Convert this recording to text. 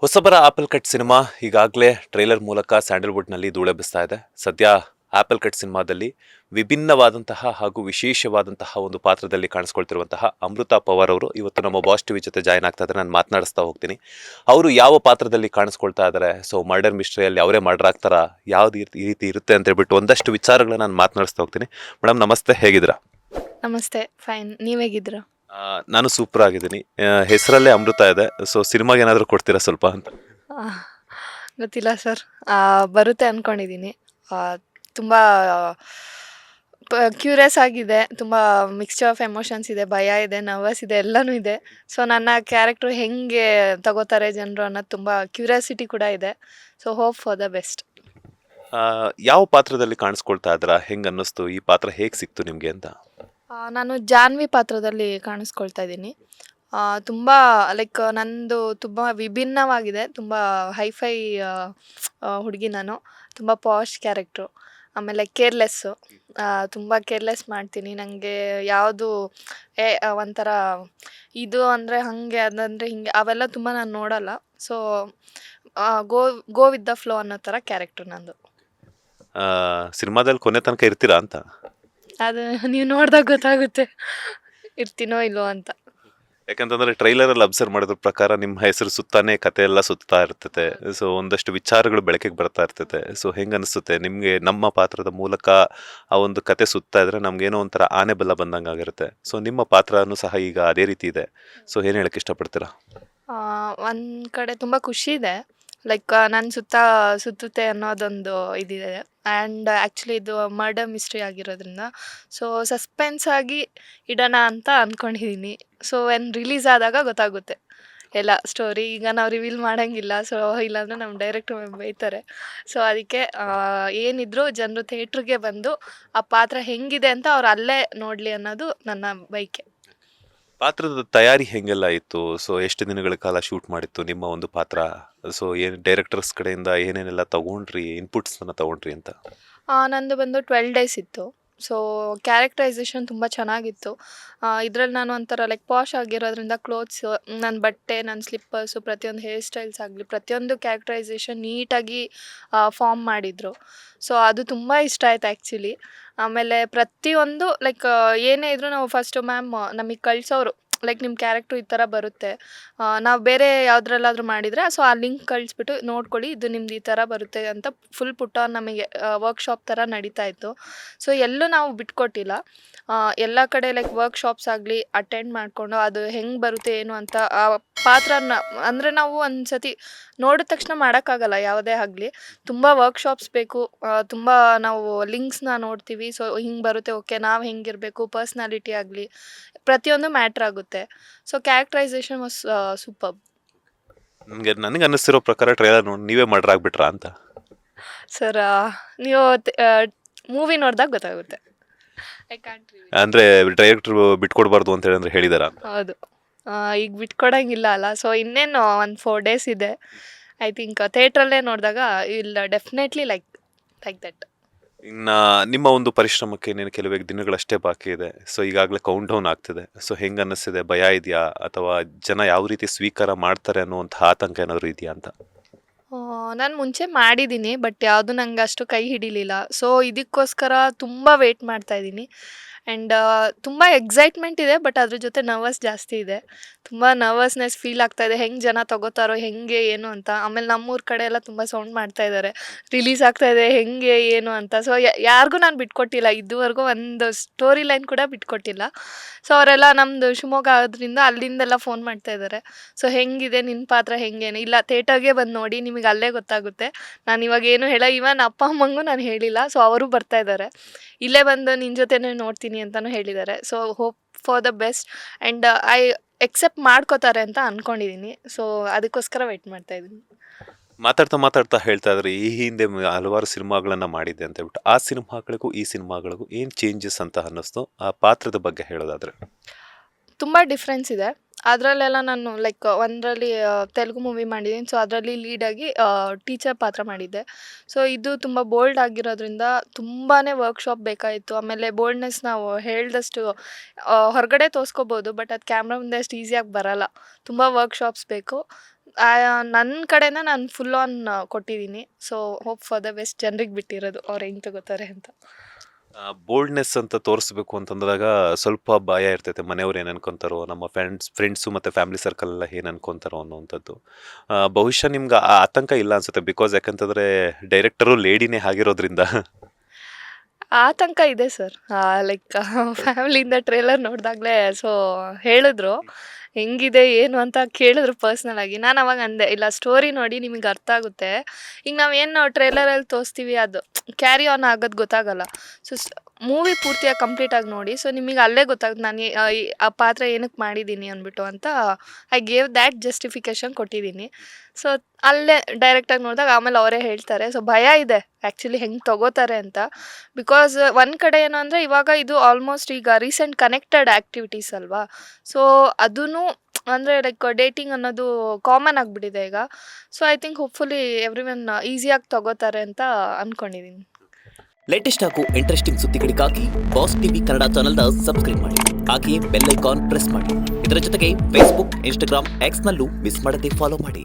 ಹೊಸಬರ apple cut cinema ಈಗಾಗಲೇ trailer ಮೂಲಕ ಸ್ಯಾಂಡಲ್ವುಡ್ನಲ್ಲಿ ಧೂಳೆಬ್ಬಿಸ್ತಾ ಇದೆ. ಸದ್ಯ ಆಪಲ್ ಕಟ್ ಸಿನಿಮಾದಲ್ಲಿ ವಿಭಿನ್ನವಾದಂತಹ ಹಾಗೂ ವಿಶೇಷವಾದಂತಹ ಒಂದು ಪಾತ್ರದಲ್ಲಿ ಕಾಣಿಸ್ಕೊಳ್ತಿರುವಂತಹ ಅಮೃತಾ ಪವಾರ್ ಅವರು ಇವತ್ತು ನಮ್ಮ ಬಾಸ್ ಟಿವಿ ಜೊತೆ ಜಾಯ್ನ್ ಆಗ್ತಾ ಇದ್ದಾರೆ. ನಾನು ಮಾತನಾಡಿಸ್ತಾ ಹೋಗ್ತೀನಿ. ಅವರು ಯಾವ ಪಾತ್ರದಲ್ಲಿ ಕಾಣಿಸ್ಕೊಳ್ತಾ ಇದ್ದಾರೆ, ಸೊ ಮರ್ಡರ್ ಮಿಸ್ಟ್ರಿಯಲ್ಲಿ ಅವರೇ ಮರ್ಡರ್ ಆಗ್ತಾರಾ, ಯಾವ್ದು ಈ ರೀತಿ ಇರುತ್ತೆ ಅಂತ ಹೇಳ್ಬಿಟ್ಟು ಒಂದಷ್ಟು ವಿಚಾರಗಳನ್ನ ನಾನು ಮಾತನಾಡಿಸ್ತಾ ಹೋಗ್ತೀನಿ. ಮೇಡಮ್ ನಮಸ್ತೆ, ಹೇಗಿದ್ದೀರಾ? ನಮಸ್ತೆ, ಫೈನ್. ನೀವ್ ಹೇಗಿದ್ದೀರಾ? ನಾನು ಸೂಪರ್ ಆಗಿದ್ದೀನಿ. ಹೆಸರಲ್ಲೇ ಅಮೃತ ಇದೆ, ಸೊ ಸಿನಿಮಾಗೆ ಏನಾದರೂ ಕೊಡ್ತೀರಾ ಸ್ವಲ್ಪ ಅಂತ? ಆಹ್, ಗೊತ್ತಿಲ್ಲ ಸರ್. ಬರುತ್ತೆ ಅನ್ಕೊಂಡಿದ್ದೀನಿ. ತುಂಬ ಕ್ಯೂರಿಯಸ್ ಆಗಿದೆ. ತುಂಬ ಮಿಕ್ಸ್ಚರ್ ಆಫ್ ಎಮೋಷನ್ಸ್ ಇದೆ, ಭಯ ಇದೆ, ನರ್ವಸ್ ಇದೆ, ಎಲ್ಲನೂ ಇದೆ. ಸೊ ನನ್ನ ಕ್ಯಾರೆಕ್ಟ್ರು ಹೆಂಗೆ ತಗೋತಾರೆ ಜನರು ಅನ್ನೋದು ತುಂಬ ಕ್ಯೂರಿಯಾಸಿಟಿ ಕೂಡ ಇದೆ. So hope for the best. ಯಾವ ಪಾತ್ರದಲ್ಲಿ ಕಾಣಿಸ್ಕೊಳ್ತಾ ಇದ್ದೀರಾ? ಹೆಂಗೆ ಅನ್ನಿಸ್ತು, ಈ ಪಾತ್ರ ಹೇಗೆ ಸಿಕ್ತು ನಿಮಗೆ ಅಂತ? ನಾನು ಜಾನ್ವಿ ಪಾತ್ರದಲ್ಲಿ ಕಾಣಿಸ್ಕೊಳ್ತಾ ಇದ್ದೀನಿ. ತುಂಬ ಲೈಕ್ ನಂದು ತುಂಬ ವಿಭಿನ್ನವಾಗಿದೆ. ತುಂಬ ಹೈಫೈ ಹುಡುಗಿ ನಾನು. ತುಂಬ ಪಾಶ್ ಕ್ಯಾರೆಕ್ಟ್ರು. ಆಮೇಲೆ ಕೇರ್ಲೆಸ್ಸು. ತುಂಬ ಕೇರ್ಲೆಸ್ ಮಾಡ್ತೀನಿ. ನನಗೆ ಯಾವುದು ಒಂಥರ ಇದು ಅಂದರೆ ಹಾಗೆ, ಅದಂದರೆ ಹಿಂಗೆ ಅವೆಲ್ಲ ತುಂಬ ನಾನು ನೋಡಲ್ಲ. So go go with the flow ಅನ್ನೋ ಥರ ಕ್ಯಾರೆಕ್ಟ್ರು ನಂದು. ಸಿನಿಮಾದಲ್ಲಿ ಕೊನೆ ತನಕ ಇರ್ತೀರಾ ಅಂತ? ಅದು ನೀವು ನೋಡಿದಾಗ ಗೊತ್ತಾಗುತ್ತೆ ಇರ್ತೀನೋ ಇಲ್ವೋ ಅಂತ. ಯಾಕಂತಂದ್ರೆ ಟ್ರೈಲರಲ್ಲಿ ಅಬ್ಸರ್ವ್ ಮಾಡಿದ್ರ ಪ್ರಕಾರ ನಿಮ್ಮ ಹೆಸರು ಸುತ್ತಾನೆ ಕತೆ ಎಲ್ಲ ಸುತ್ತಾ ಇರ್ತೈತೆ. ಸೊ ಒಂದಷ್ಟು ವಿಚಾರಗಳು ಬೆಳಕಿಗೆ ಬರ್ತಾ ಇರ್ತೈತೆ. ಸೊ ಹೆಂಗೆ ಅನಿಸುತ್ತೆ ನಿಮಗೆ ನಮ್ಮ ಪಾತ್ರದ ಮೂಲಕ ಆ ಒಂದು ಕತೆ ಸುತ್ತಾ ಇದ್ರೆ ನಮ್ಗೇನೋ ಒಂಥರ ಆನೆ ಬಲ ಬಂದಂಗೆ ಆಗಿರುತ್ತೆ. ಸೊ ನಿಮ್ಮ ಪಾತ್ರನೂ ಸಹ ಈಗ ಅದೇ ರೀತಿ ಇದೆ. ಸೊ ಏನು ಹೇಳಕ್ಕೆ ಇಷ್ಟಪಡ್ತೀರಾ? ಒಂದು ಕಡೆ ತುಂಬ ಖುಷಿ ಇದೆ. ಲೈಕ್ ನನ್ನ ಸುತ್ತುತ್ತೆ ಅನ್ನೋದೊಂದು ಇದಿದೆ. ಆ್ಯಂಡ್ ಆ್ಯಕ್ಚುಲಿ ಇದು ಮರ್ಡರ್ ಮಿಸ್ಟ್ರಿ ಆಗಿರೋದ್ರಿಂದ ಸೊ ಸಸ್ಪೆನ್ಸ್ ಆಗಿ ಇಡೋಣ ಅಂತ ಅಂದ್ಕೊಂಡಿದ್ದೀನಿ. ಸೊ ರಿಲೀಸ್ ಆದಾಗ ಗೊತ್ತಾಗುತ್ತೆ ಎಲ್ಲ ಸ್ಟೋರಿ. ಈಗ ನಾವು ರಿವೀಲ್ ಮಾಡೋಂಗಿಲ್ಲ. ಸೊ ಇಲ್ಲಾಂದರೆ ನಮ್ಮ ಡೈರೆಕ್ಟ್ರ್ ಬೈತಾರೆ. ಸೊ ಅದಕ್ಕೆ ಏನಿದ್ರು ಜನರು ಥಿಯೇಟ್ರಿಗೆ ಬಂದು ಆ ಪಾತ್ರ ಹೆಂಗಿದೆ ಅಂತ ಅವ್ರು ಅಲ್ಲೇ ನೋಡಲಿ ಅನ್ನೋದು ನನ್ನ ಬಯಕೆ. ಪಾತ್ರದ ತಯಾರಿ ಹೆಂಗೆಲ್ಲ ಇತ್ತು? ಸೊ ಎಷ್ಟು ದಿನಗಳ ಕಾಲ ಶೂಟ್ ಮಾಡಿತ್ತು ನಿಮ್ಮ ಒಂದು ಪಾತ್ರ? ಸೊ ಏನು ಡೈರೆಕ್ಟರ್ಸ್ ಕಡೆಯಿಂದ ಏನೇನೆಲ್ಲ ತಗೊಂಡ್ರಿ, ಇನ್ಪುಟ್ಸ್ನ ತಗೊಂಡ್ರಿ ಅಂತ? ನಂದು ಬಂದು 12 ಡೇಸ್ ಇತ್ತು. ಸೊ ಕ್ಯಾರೆಕ್ಟರೈಸೇಷನ್ ತುಂಬ ಚೆನ್ನಾಗಿತ್ತು. ಇದ್ರಲ್ಲಿ ನಾನು ಒಂಥರ ಲೈಕ್ ಪಾಶ್ ಆಗಿರೋದ್ರಿಂದ ಕ್ಲೋತ್ಸು, ನನ್ನ ಬಟ್ಟೆ, ನನ್ನ ಸ್ಲಿಪ್ಪರ್ಸು, ಪ್ರತಿಯೊಂದು ಹೇರ್ ಸ್ಟೈಲ್ಸ್ ಆಗಲಿ, ಪ್ರತಿಯೊಂದು ಕ್ಯಾರೆಕ್ಟರೈಸೇಷನ್ ನೀಟಾಗಿ ಫಾರ್ಮ್ ಮಾಡಿದರು. ಸೊ ಅದು ತುಂಬ ಇಷ್ಟ ಆಯ್ತು ಆ್ಯಕ್ಚುಲಿ. ಆಮೇಲೆ ಪ್ರತಿಯೊಂದು ಲೈಕ್ ಏನೇ ಇದ್ರೂ ನಾವು ಫಸ್ಟು ಮ್ಯಾಮ್ ನಮಗೆ ಕಳಿಸೋರು ಲೈಕ್ ನಿಮ್ಮ ಕ್ಯಾರೆಕ್ಟ್ರು ಈ ಥರ ಬರುತ್ತೆ. ನಾವು ಬೇರೆ ಯಾವುದ್ರಲ್ಲಾದ್ರೂ ಮಾಡಿದರೆ ಸೊ ಆ ಲಿಂಕ್ ಕಳಿಸ್ಬಿಟ್ಟು ನೋಡ್ಕೊಳ್ಳಿ ಇದು ನಿಮ್ದು ಈ ಥರ ಬರುತ್ತೆ ಅಂತ ಫುಲ್ ಪುಟ್ಟ ನಮಗೆ ವರ್ಕ್ಶಾಪ್ ಥರ ನಡೀತಾ ಇತ್ತು. ಸೊ ಎಲ್ಲೂ ನಾವು ಬಿಟ್ಕೊಟ್ಟಿಲ್ಲ. ಎಲ್ಲ ಕಡೆ ಲೈಕ್ ವರ್ಕ್ಶಾಪ್ಸ್ ಆಗಲಿ ಅಟೆಂಡ್ ಮಾಡಿಕೊಂಡು ಅದು ಹೆಂಗೆ ಬರುತ್ತೆ ಏನು ಅಂತ ಆ ಪಾತ್ರನ ಅಂದರೆ ನಾವು ಒಂದು ಸತಿ ನೋಡಿದ ತಕ್ಷಣ ಮಾಡೋಕ್ಕಾಗಲ್ಲ ಯಾವುದೇ ಆಗಲಿ. ತುಂಬ ವರ್ಕ್ಶಾಪ್ಸ್ ಬೇಕು. ತುಂಬ ನಾವು ಲಿಂಕ್ಸ್ನ ನೋಡ್ತೀವಿ. ಸೊ ಹಿಂಗೆ ಬರುತ್ತೆ, ಓಕೆ ನಾವು ಹೆಂಗಿರಬೇಕು, ಪರ್ಸ್ನಾಲಿಟಿ ಆಗಲಿ ಪ್ರತಿಯೊಂದು ಮ್ಯಾಟ್ರ್ ಆಗುತ್ತೆ. So characterisation was superb. ನನಗೆ ಅನ್ನಿಸ್ತಿರೋ ಪ್ರಕಾರ ಟ್ರೈಲರ್ ನೋಡಿ ನೀವೇ ಮರ್ಡರ್ ಆಗ್ಬಿಟ್ರಾ ಅಂತ? ಸರ್ ನೀವು ಮೂವಿ ನೋಡಿದಾಗ ಗೊತ್ತಾಗುತ್ತೆ. I can't reveal. ಅಂದ್ರೆ ಡೈರೆಕ್ಟರ್ ಬಿಟ್ಕೊಡ್ಬಾರ್ದು ಅಂತ ಹೇಳಿ ಹೇಳಿದಾರ? ಹೌದು. ಈಗ ಬಿಟ್ಕೊಡಂಗಿಲ್ಲ ಅಲ್ಲ. ಸೊ ಇನ್ನೇನು ಒಂದು 4 ಡೇಸ್ ಇದೆ. ಐ ಥಿಂಕ್ ಥಿಯೇಟ್ರಲ್ಲೇ ನೋಡಿದಾಗ ವಿಲ್ ಡೆಫಿನೆಟ್ಲಿ ಲೈಕ್ ದಟ್. ಇನ್ನ ನಿಮ್ಮ ಒಂದು ಪರಿಶ್ರಮಕ್ಕೆ ಇನ್ನೇನು ಕೆಲವೇ ದಿನಗಳಷ್ಟೇ ಬಾಕಿ ಇದೆ. ಸೊ ಈಗಾಗಲೇ ಕೌಂಟ್ ಡೌನ್ ಆಗ್ತಿದೆ. ಸೊ ಹೆಂಗ ಅನ್ನಿಸ್ತಿದೆ? ಭಯ ಇದೆಯಾ ಅಥವಾ ಜನ ಯಾವ ರೀತಿ ಸ್ವೀಕಾರ ಮಾಡ್ತಾರೆ ಅನ್ನುವಂಥ ಆತಂಕ ಏನಾದರೂ ಇದೆಯಾ ಅಂತ? ನಾನು ಮುಂಚೆ ಮಾಡಿದ್ದೀನಿ ಬಟ್ ಯಾವುದು ನಂಗೆ ಅಷ್ಟು ಕೈ ಹಿಡಿಲಿಲ್ಲ. ಸೊ ಇದಕ್ಕೋಸ್ಕರ ತುಂಬ ವೇಟ್ ಮಾಡ್ತಾ ಇದ್ದೀನಿ. ಆ್ಯಂಡ್ ತುಂಬ ಎಕ್ಸೈಟ್ಮೆಂಟ್ ಇದೆ ಬಟ್ ಅದ್ರ ಜೊತೆ ನರ್ವಸ್ ಜಾಸ್ತಿ ಇದೆ. ತುಂಬ ನರ್ವಸ್ನೆಸ್ ಫೀಲ್ ಆಗ್ತಾ ಇದೆ. ಹೆಂಗೆ ಜನ ತಗೋತಾರೋ ಹೆಂಗೆ ಏನು ಅಂತ. ಆಮೇಲೆ ನಮ್ಮೂರ ಕಡೆ ಎಲ್ಲ ತುಂಬ ಸೌಂಡ್ ಮಾಡ್ತಾ ಇದ್ದಾರೆ ರಿಲೀಸ್ ಆಗ್ತಾ ಇದೆ ಹೆಂಗೆ ಏನು ಅಂತ. ಸೊ ಯಾರಿಗೂ ನಾನು ಬಿಟ್ಕೊಟ್ಟಿಲ್ಲ ಇದುವರೆಗೂ, ಒಂದು ಸ್ಟೋರಿ ಲೈನ್ ಕೂಡ ಬಿಟ್ಕೊಟ್ಟಿಲ್ಲ. ಸೊ ಅವರೆಲ್ಲ ನಮ್ಮದು ಶಿವಮೊಗ್ಗ ಆಗೋದ್ರಿಂದ ಅಲ್ಲಿಂದೆಲ್ಲ ಫೋನ್ ಮಾಡ್ತಾ ಇದ್ದಾರೆ. ಸೊ ಹೆಂಗಿದೆ ನಿನ್ನ ಪಾತ್ರ, ಹೆಂಗೇನು ಇಲ್ಲ ಥಿಯೇಟರ್ಗೆ ಬಂದು ನೋಡಿ ನಿಮಗೆ ಅಲ್ಲೇ ಗೊತ್ತಾಗುತ್ತೆ. ನಾನು ಇವಾಗ ಏನು ಈವನ್ ಅಪ್ಪ ಅಮ್ಮಂಗೂ ನಾನು ಹೇಳಿಲ್ಲ. ಸೊ ಅವರು ಬರ್ತಾ ಇದ್ದಾರೆ, ಇಲ್ಲೇ ಬಂದು ನಿನ್ನ ಜೊತೆನೇ ನೋಡ್ತೀನಿ ಅಂತಲೂ ಹೇಳಿದ್ದಾರೆ. So hope for the best and I accept ಮಾಡ್ಕೋತಾರೆ ಅಂತ ಅಂದ್ಕೊಂಡಿದ್ದೀನಿ. ಸೊ ಅದಕ್ಕೋಸ್ಕರ ವೆಯ್ಟ್ ಮಾಡ್ತಾ ಇದ್ದೀನಿ. ಮಾತಾಡ್ತಾ ಹೇಳ್ತಾ ಇದ್ರೆ ಈ ಹಿಂದೆ ಹಲವಾರು ಸಿನಿಮಾಗಳನ್ನ ಮಾಡಿದ್ದೆ ಅಂತ ಹೇಳ್ಬಿಟ್ಟು ಆ ಸಿನಿಮಾಗಳಿಗೂ ಈ ಸಿನಿಮಾಗಳಿಗೂ ಏನು ಚೇಂಜಸ್ ಅಂತ ಅನ್ನಿಸ್ತು? ಆ ಪಾತ್ರದ ಬಗ್ಗೆ ಹೇಳೋದಾದ್ರೆ ತುಂಬ ಡಿಫ್ರೆನ್ಸ್ ಇದೆ. ಅದರಲ್ಲೆಲ್ಲ ನಾನು ಲೈಕ್ ಒಂದರಲ್ಲಿ ತೆಲುಗು ಮೂವಿ ಮಾಡಿದ್ದೀನಿ. ಸೊ ಅದರಲ್ಲಿ ಲೀಡಾಗಿ ಟೀಚರ್ ಪಾತ್ರ ಮಾಡಿದ್ದೆ. ಸೊ ಇದು ತುಂಬ ಬೋಲ್ಡ್ ಆಗಿರೋದ್ರಿಂದ ತುಂಬಾ ವರ್ಕ್ಶಾಪ್ ಬೇಕಾಯಿತು. ಆಮೇಲೆ ಬೋಲ್ಡ್ನೆಸ್ ನಾವು ಹೇಳಿದಷ್ಟು ಹೊರಗಡೆ ತೋರಿಸ್ಕೋಬೋದು ಬಟ್ ಅದು ಕ್ಯಾಮ್ರಾ ಮುಂದೆ ಅಷ್ಟು ಈಸಿಯಾಗಿ ಬರೋಲ್ಲ. ತುಂಬ ವರ್ಕ್ಶಾಪ್ಸ್ ಬೇಕು. ನನ್ನ ಕಡೆಯಿಂದ ನಾನು ಫುಲ್ ಆನ್ ಕೊಟ್ಟಿದ್ದೀನಿ. So hope for the best. ಜನರಿಗೆ ಬಿಟ್ಟಿರೋದು ಅವ್ರು ಹೆಂಗೆ ತಗೋತಾರೆ ಅಂತ. ಬೋಲ್ಡ್ನೆಸ್ ಅಂತ ತೋರಿಸ್ಬೇಕು ಅಂತಂದಾಗ ಸ್ವಲ್ಪ ಭಯ ಇರ್ತೈತೆ, ಮನೆಯವ್ರು ಏನು ಅನ್ಕೊಂತಾರೋ, ನಮ್ಮ ಫ್ರೆಂಡ್ಸು ಮತ್ತು ಫ್ಯಾಮಿಲಿ ಸರ್ಕಲ್ ಎಲ್ಲ ಏನು ಅನ್ಕೊಂತಾರೋ ಅನ್ನೋವಂಥದ್ದು. ಬಹುಶಃ ನಿಮ್ಗೆ ಆ ಆತಂಕ ಇಲ್ಲ ಅನ್ಸುತ್ತೆ, ಬಿಕಾಸ್ ಯಾಕಂತಂದರೆ ಡೈರೆಕ್ಟರು ಲೇಡಿನೇ ಆಗಿರೋದ್ರಿಂದ. ಆತಂಕ ಇದೆ ಸರ್. ಲೈಕ್ ಫ್ಯಾಮಿಲಿಯಿಂದ ಟ್ರೇಲರ್ ನೋಡಿದಾಗಲೇ ಸೊ ಹೇಳಿದ್ರು ಹೆಂಗಿದೆ ಏನು ಅಂತ ಕೇಳಿದ್ರು ಪರ್ಸ್ನಲ್ ಆಗಿ. ನಾನು ಅವಾಗ ಅಂದೆ, ಇಲ್ಲ ಸ್ಟೋರಿ ನೋಡಿ ನಿಮಗೆ ಅರ್ಥ ಆಗುತ್ತೆ. ಈಗ ನಾವೇನು ಟ್ರೇಲರಲ್ಲಿ ತೋರಿಸ್ತೀವಿ ಅದು ಕ್ಯಾರಿ ಆನ್ ಆಗೋದು ಗೊತ್ತಾಗಲ್ಲ. ಸೊ ಮೂವಿ ಪೂರ್ತಿಯಾಗಿ ಕಂಪ್ಲೀಟಾಗಿ ನೋಡಿ. ಸೊ ನಿಮಗೆ ಅಲ್ಲೇ ಗೊತ್ತಾಗುತ್ತೆ ನಾನು ಆ ಪಾತ್ರ ಏನಕ್ಕೆ ಮಾಡಿದ್ದೀನಿ ಅಂದ್ಬಿಟ್ಟು ಅಂತ. ಐ ಗೇವ್ ದ್ಯಾಟ್ ಜಸ್ಟಿಫಿಕೇಶನ್ ಕೊಟ್ಟಿದ್ದೀನಿ. ಸೊ ಅಲ್ಲೇ ಡೈರೆಕ್ಟಾಗಿ ನೋಡಿದಾಗ ಆಮೇಲೆ ಅವರೇ ಹೇಳ್ತಾರೆ. ಸೊ ಭಯ ಇದೆ ಆ್ಯಕ್ಚುಲಿ ಹೆಂಗೆ ತಗೋತಾರೆ ಅಂತ. ಬಿಕಾಸ್ ಒಂದು ಕಡೆ ಏನು ಅಂದರೆ ಇವಾಗ ಇದು ಆಲ್ಮೋಸ್ಟ್ ಈಗ ರೀಸೆಂಟ್ ಕನೆಕ್ಟೆಡ್ ಆ್ಯಕ್ಟಿವಿಟೀಸ್ ಅಲ್ವಾ. ಸೊ ಅದೂ ಅಂದರೆ ಲೈಕ್ ಡೇಟಿಂಗ್ ಅನ್ನೋದು ಕಾಮನ್ ಆಗಿಬಿಟ್ಟಿದೆ ಈಗ. So I think hopefully every one ಈಸಿಯಾಗಿ ತಗೋತಾರೆ ಅಂತ ಅಂದ್ಕೊಂಡಿದ್ದೀನಿ. ಲೇಟೆಸ್ಟ್ ಹಾಗೂ ಇಂಟ್ರೆಸ್ಟಿಂಗ್ ಸುದ್ದಿಗಳಿಗಾಗಿ ಬಾಸ್ ಟಿವಿ ಕನ್ನಡ ಚಾನೆಲ್ನ ಸಬ್ಸ್ಕ್ರೈಬ್ ಮಾಡಿ. ಹಾಗೆಯೇ ಬೆಲ್ ಐಕಾನ್ ಪ್ರೆಸ್ ಮಾಡಿ. ಇದರ ಜೊತೆಗೆ ಫೇಸ್ಬುಕ್, ಇನ್ಸ್ಟಾಗ್ರಾಮ್, ಎಕ್ಸ್ನಲ್ಲೂ ಮಿಸ್ ಮಾಡದೆ ಫಾಲೋ ಮಾಡಿ.